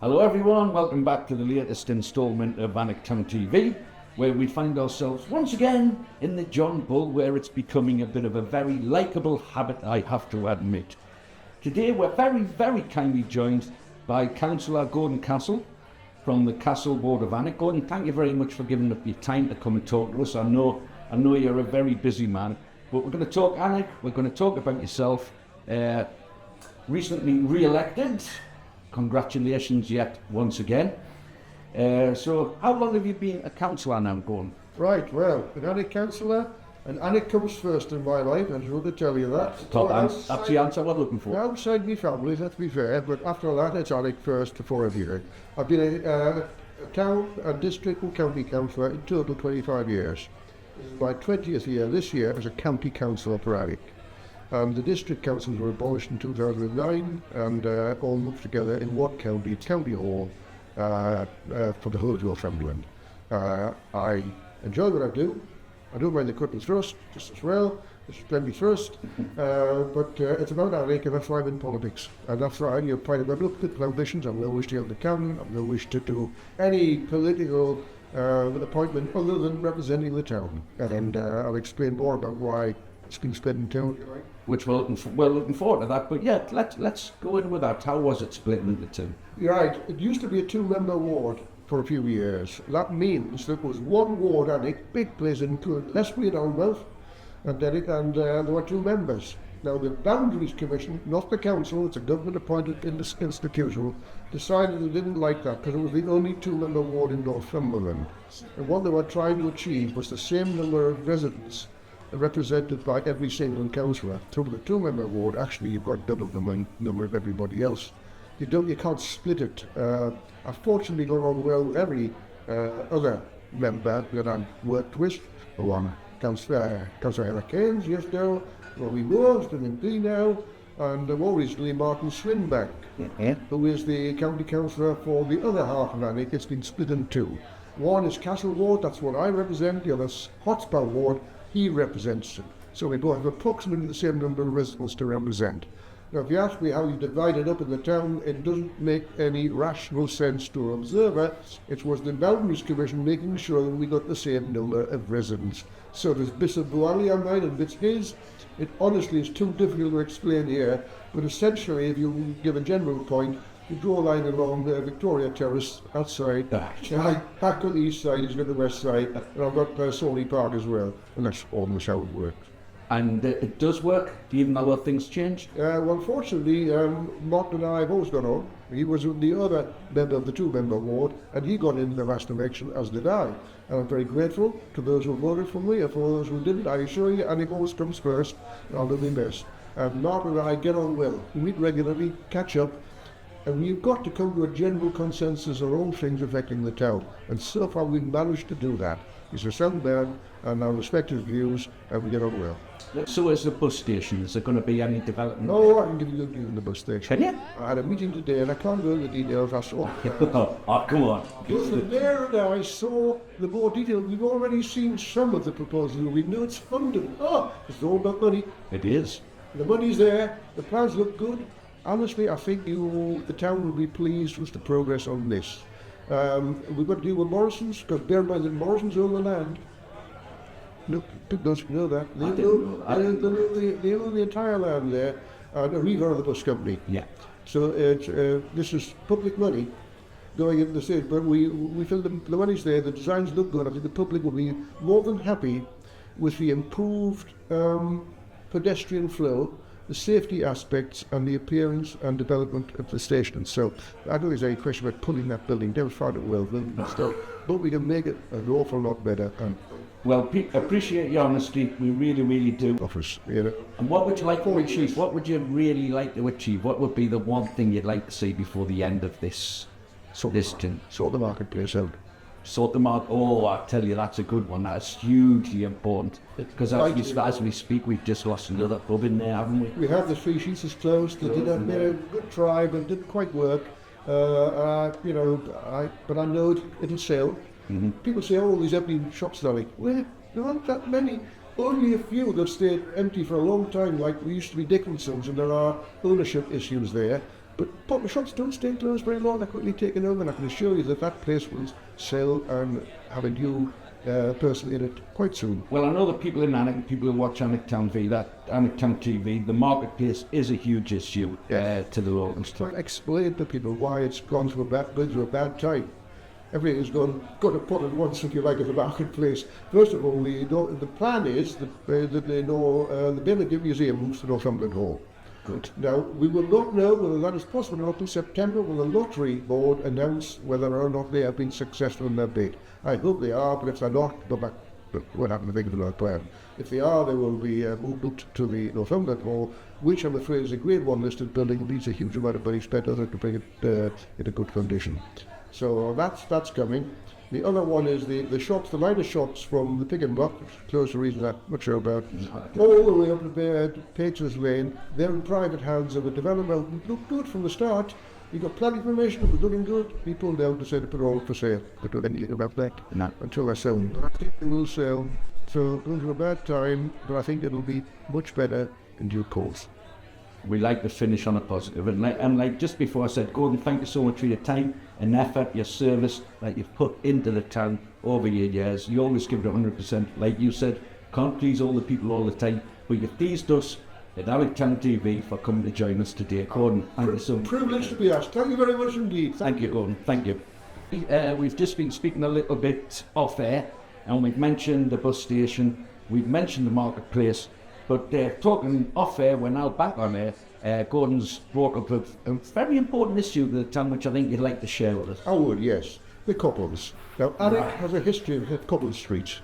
Hello everyone, welcome back to the latest instalment of Annick Town TV, where we find ourselves once again in the John Bull, where it's becoming a bit of a very likeable habit, I have to admit. Today we're very kindly joined by Councillor Gordon Castle from the Castle Board of Annick. Gordon, thank you very much for giving up your time to come and talk to us. I know you're a very busy man, but we're going to talk Annick, we're going to talk about yourself. Recently re-elected. Congratulations yet once again. So how long have you been a councillor now, Gordon? Right, well, an Annick councillor, and Annick comes first in my life, I just want to tell you that. That's the answer we're looking for. Outside my family, let's be fair, but after that it's Annick first for everything. I've been a town and district and county councillor in total 25 years. This is my 20th year this year as a county councillor for Annick. The district councils were abolished in 2009 and all moved together in one county, it's County Hall, for the whole of Northumberland. I enjoy what I do. I don't mind the cutting thrust just as well. There's plenty thrust, but it's about Annick, and that's why I'm in politics. And that's why I'm part of my political ambitions. I've no wish to go to town. I've no wish to do any political appointment other than representing the town. And I'll explain more about why it's been split in town. Which we're looking forward to that, but yeah, let's go in with that. How was it split into two? You're right, it used to be a two-member ward for a few years. That means there was one ward, Annick, big place included Leslie and Almouth, and there were two members. Now the Boundaries Commission, not the council, it's a government-appointed institution, decided they didn't like that because it was the only two-member ward in Northumberland. And what they were trying to achieve was the same number of residents represented by every single councillor. Through the two-member ward, actually you've got double the number of everybody else. You can't split it. I've fortunately got on well with every other member that I've worked with. Councillor Eric Haynes, yes now, Robbie Moore, still MP now, and more recently Martin Swinbank, who is the county councillor for the other half of Annick. It's been split in two. One is Castle Ward, that's what I represent, the other's Hotspur Ward, he represents it. So we both have approximately the same number of residents to represent. Now if you ask me how you divide it up in the town, it doesn't make any rational sense to an observer. It was the Boundaries Commission making sure that we got the same number of residents. So there's bits of Buali on mine and bits his. It honestly is too difficult to explain here, but essentially if you give a general point, you draw a line along the Victoria Terrace outside. Back on the east side is on the west side, and I've got Sawley Park as well, and that's almost how it works. And it does work, even though things change? Well, fortunately, Martin and I have always gone on. He was the other member of the two-member ward, and he got in the last election, as did I. And I'm very grateful to those who voted for me, and for those who didn't. I assure you, Annick always comes first, and I'll do my best. And Martin and I get on well. We meet regularly, catch up, and we've got to come to a general consensus on all things affecting the town. And so far we've managed to do that. He's a sound man, and I respect his views, and we get on well. So is the bus station, is there going to be any development? No, I can give you a view on the bus station. Can you? I had a meeting today, and I can't go into the details, that's all. Oh, come on. But from there now I saw the more detail. We've already seen some of the proposals. We know it's funded. It's all about money. It is. The money's there, the plans look good. Honestly, I think the town will be pleased with the progress on this. We've got to deal with Morrison's, because bear in mind that Morrison's own the land. No, people don't know that. They own the entire land there, and Arriva are the bus company. Yeah. So this is public money going into the state, but we feel the money's there, the designs look good. I think the public will be more than happy with the improved pedestrian flow, the safety aspects, and the appearance and development of the station. So I don't think there's any question about pulling that building down, find it well built and stuff, but we can make it an awful lot better. Well, Pete, appreciate your honesty. We really do. Offers, you know. And what would you like to achieve? What would you really like to achieve? What would be the one thing you'd like to see before the end of this term? Sort the marketplace out. Sort the market. Oh, I tell you, that's a good one. That's hugely important. Because as we speak, we've just lost another pub in there, haven't we? We have the Three Sheets is closed. They did a good try, but it didn't quite work. But I know it'll sell. Mm-hmm. People say, oh, these empty shops, darling. Well, there aren't that many. Only a few that stayed empty for a long time, like we used to be Dickinson's, and there are ownership issues there. But bottle shops don't stay closed very long. They're quickly taken over, and I can assure you that that place will sell and have a new person in it quite soon. Well, I know that people in Alnwick, people who watch Alnwick Town TV, the marketplace is a huge issue to the local stuff. Explain to people why it's gone through a bad time. Everything has got to put at once, if you like, at the marketplace. First of all, the plan is that they know the Benedict Museum moves to Northumberland Hall. Good. Now, we will not know whether that is possible or not until September when the Lottery Board announce whether or not they have been successful in their bid. I hope they are, but if they're not, go back. What happened to think of the plan? If they are, they will be moved to the Northumberland Hall, which I'm afraid is a Grade 1 listed building. It needs a huge amount of money spent on it to bring it in a good condition. So that's coming. The other one is the shops, the line of shops from the Pig and Buck, close to reason I'm not sure about, all the way up to Pages Lane. They're in private hands of a developer who looked good from the start. He got plenty of information, it was looking good. He pulled out to say to put it all for sale. But don't anything about that until they're sold. But I think they will sell. So going through a bad time, but I think it'll be much better in due course. We like to finish on a positive. And like just before I said, Gordon, thank you so much for your time and effort, your service that you've put into the town over your years. You always give it 100%. Like you said, can't please all the people all the time, but you've pleased us at Alnwick Town TV for coming to join us today. Gordon, thank you so much. Privileged to be asked. Thank you very much indeed. Thank you, Gordon. Thank you. We've just been speaking a little bit off air, and we've mentioned the bus station, we've mentioned the marketplace, but talking off air, we're now back on air. Gordon's brought up a very important issue to the town, which I think you'd like to share with us. I would, yes. The couples. Now, Alnwick has a history of couple streets.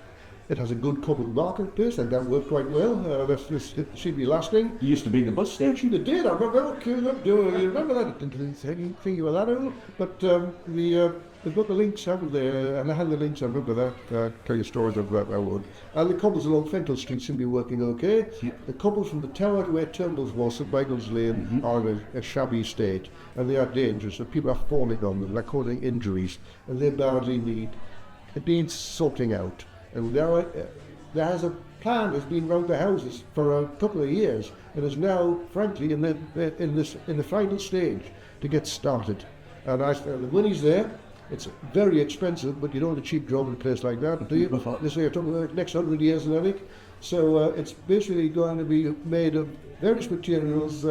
It has a good couple marketplace, and that worked quite well. This should be lasting. It used to be the bus station. It did. I remember. You remember that? I didn't think you were that old. But they've got the links, haven't they? And I had the links. I remember that. Tell you stories of that. I would. And the couples along Fenton Street seem to be working okay. Yeah. The couples from the tower to where Turnbull's was, St Michael's Lane, are in a shabby state, and they are dangerous. So people are falling on them, they're causing injuries, and they badly need. It needs sorting out. And there has a plan that's been round the houses for a couple of years and is now, frankly, in the final stage to get started. And the money's there. It's very expensive, but you don't have a cheap job in a place like that, do you? They say you're talking about the next 100 years in Alnwick. So it's basically going to be made of various materials.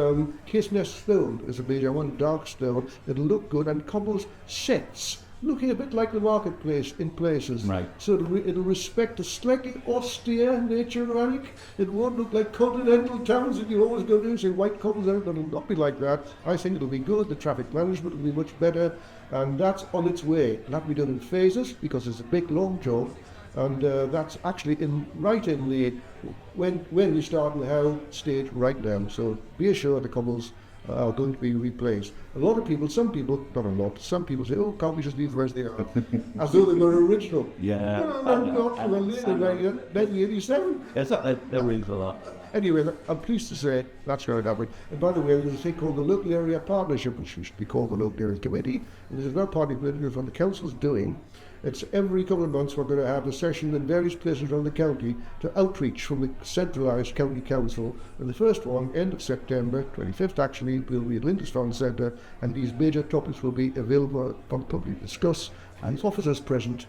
Case nest stone is a major one, dark stone. It'll look good, and couples sets. Looking a bit like the marketplace in places. Right. So it'll respect a slightly austere nature of Alnwick. It won't look like continental towns that you always go to and say white couples out. It'll not be like that. I think it'll be good. The traffic management will be much better. And that's on its way. It'll have to be done in phases because it's a big, long job. And that's actually right in the when we start in the how stage right now. So be assured the couples are going to be replaced. A lot of people, some people, not a lot, some people say, oh, can't we just leave them as they are? As though they were original. Yeah. No, not. Well, in 1987. Yes, that rings a lot. Anyway, I'm pleased to say that's going to happen. And by the way, there's a thing called the Local Area Partnership, which used to be called the Local Area Committee. And there's another party committee from the council's doing. It's every couple of months we're going to have a session in various places around the county to outreach from the centralised county council. And the first one, end of September, 25th actually, will be at Lindisfarne Centre, and these major topics will be available for the public to discuss. And officers present,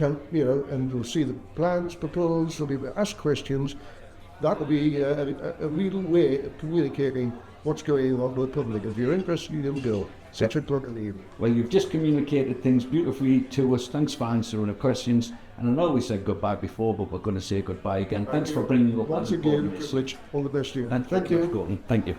and we'll see the plans proposed, they'll be able to ask questions. That will be a real way of communicating what's going on with the public. If you're interested, you'll go. 6 o'clock in the evening. Well, you've just communicated things beautifully to us. Thanks for answering the questions. And I know we said goodbye before, but we're going to say goodbye again. Thanks for bringing up. Once again, all the best to you. And thank you, Gordon. Thank you.